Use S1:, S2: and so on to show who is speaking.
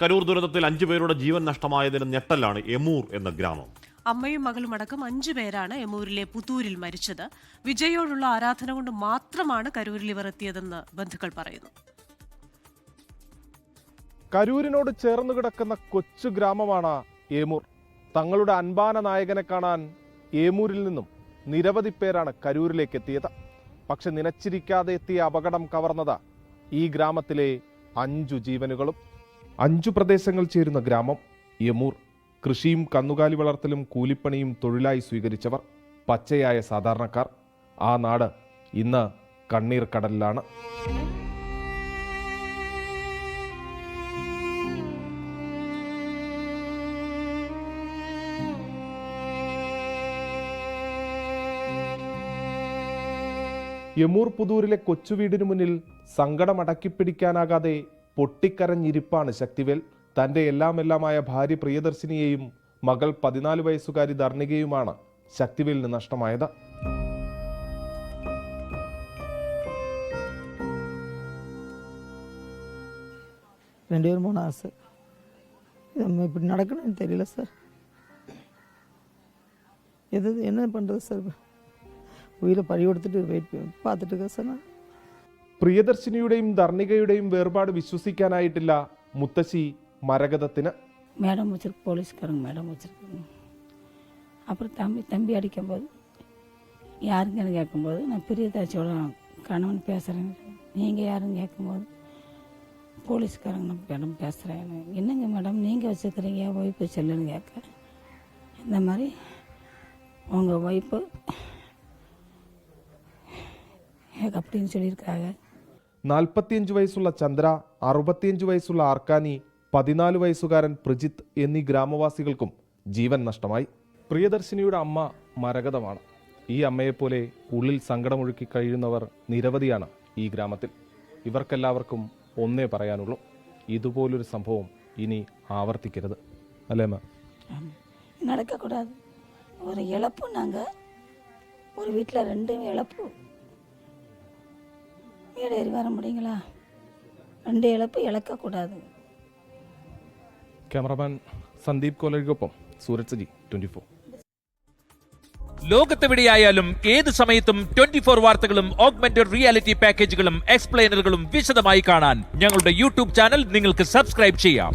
S1: കരൂർ ദുരന്തത്തിൽ 5 പേരുടെ ജീവൻ നഷ്ടമായതിന് ഞെട്ടലാണ് എമൂർ എന്ന ഗ്രാമം.
S2: അമ്മയും മകളും അടക്കം 5 പേരാണ് എമൂരിലെ പുത്തൂരിൽ മരിച്ചത്. വിജയോടുള്ള ആരാധന കൊണ്ട് മാത്രമാണ് കരൂരിൽ ഇവർ എത്തിയതെന്ന് ബന്ധുക്കൾ പറയുന്നു.
S3: കരൂരിനോട് ചേർന്ന് കിടക്കുന്ന കൊച്ചു ഗ്രാമമാണ് ഏമൂർ. തങ്ങളുടെ അൻപാന നായകനെ കാണാൻ ഏമൂരിൽ നിന്നും നിരവധി പേരാണ് കരൂരിലേക്ക് എത്തിയത്. പക്ഷെ നിലച്ചിരിക്കാതെ എത്തിയ അപകടം കവർന്നത് ഈ ഗ്രാമത്തിലെ 5 ജീവനുകളും. 5 പ്രദേശങ്ങൾ ചേരുന്ന ഗ്രാമം എമൂർ. കൃഷിയും കന്നുകാലി വളർത്തലും കൂലിപ്പണിയും തൊഴിലായി സ്വീകരിച്ചവർ, പച്ചയായ സാധാരണക്കാർ. ആ നാട് ഇന്ന് കണ്ണീർ കടലിലാണ്. എമൂർ പുതൂരിലെ കൊച്ചുവീടിനു മുന്നിൽ സങ്കടം അടക്കിപ്പിടിക്കാനാകാതെ പൊട്ടിക്കരഞ്ഞിരിപ്പാണ് ശക്തിവേൽ. തൻ്റെ എല്ലാമെല്ലാമായ ഭാര്യ പ്രിയദർശിനിയെയും മകൾ 14 വയസ്സുകാരി ധർണികയുമാണ് ശക്തിവേലിന് നഷ്ടമായത്.
S4: ரெண்டு பேரும் போன ஆசை. நம்ம இப்படி நடக்கணும்னு தெரியல சார். என்ன பண்ணுறது சார்? ഉയിലെ പഴി കൊടുത്തിട്ട് വെയിറ്റ് பார்த்துட்டு இருக்கேன் സാർ.
S3: പ്രിയദർശിനിയുടെയും ധർണികയുടെയും വേർപാട് വിശ്വസിക്കാനായിട്ടില്ല മുത്തശ്ശി മരകതത്തിന്.
S5: மேடம் வச்சிருக்கு, போலீஸ்காரங்க மேடம் வச்சுருக்காங்க. அப்புறம் தம்பி அடிக்கும்போது யாருங்கன்னு கேட்கும்போது நான் பிரியதாச்சியோட கணவன் பேசுகிறேன். நீங்கள் யாருன்னு கேட்கும்போது போலீஸ்காரங்க மேடம் பேசுகிறேன். என்னங்க மேடம் நீங்கள் வச்சுருக்கிறீங்க ஒய்ஃபு செல்லுன்னு கேட்க, இந்த மாதிரி உங்கள் ஒய்ஃபு அப்படின்னு சொல்லியிருக்காங்க.
S3: 45 വയസ്സുള്ള ചന്ദ്ര, 65 വയസ്സുള്ള ആർക്കാനി, 14 വയസ്സുകാരൻ പ്രജിത്ത് എന്നീ ഗ്രാമവാസികൾക്കും ജീവൻ നഷ്ടമായി. പ്രിയദർശിനിയുടെ അമ്മ മരകതമാണ്. ഈ അമ്മയെപ്പോലെ ഉള്ളിൽ സങ്കടമൊഴുക്കി കഴിയുന്നവർ നിരവധിയാണ് ഈ ഗ്രാമത്തിൽ. ഇവർക്കെല്ലാവർക്കും ഒന്നേ പറയാനുള്ളൂ, ഇതുപോലൊരു സംഭവം ഇനി ആവർത്തിക്കരുത്. അല്ലേ മാം?
S5: നടക്കக்கூடாது. ஒரு இழப்பு. நாங்கள் ஒரு வீட்டில் 2 இழப்பு. மேடேறி வர முடியுங்களா? 2 இழப்பு இழக்கக்கூடாது.
S3: ക്യാമറമാൻ സന്ദീപ് കോലരിക്കൊപ്പം സൂരജ് സജി, 24.
S6: ലോകത്തെവിടെയായാലും ഏത് സമയത്തും 24 വാർത്തകളും ഓഗ്മെന്റഡ് റിയാലിറ്റി പാക്കേജുകളും എക്സ്പ്ലെയിനറുകളും വിശദമായി കാണാൻ ഞങ്ങളുടെ യൂട്യൂബ് ചാനൽ നിങ്ങൾക്ക് സബ്സ്ക്രൈബ് ചെയ്യാം.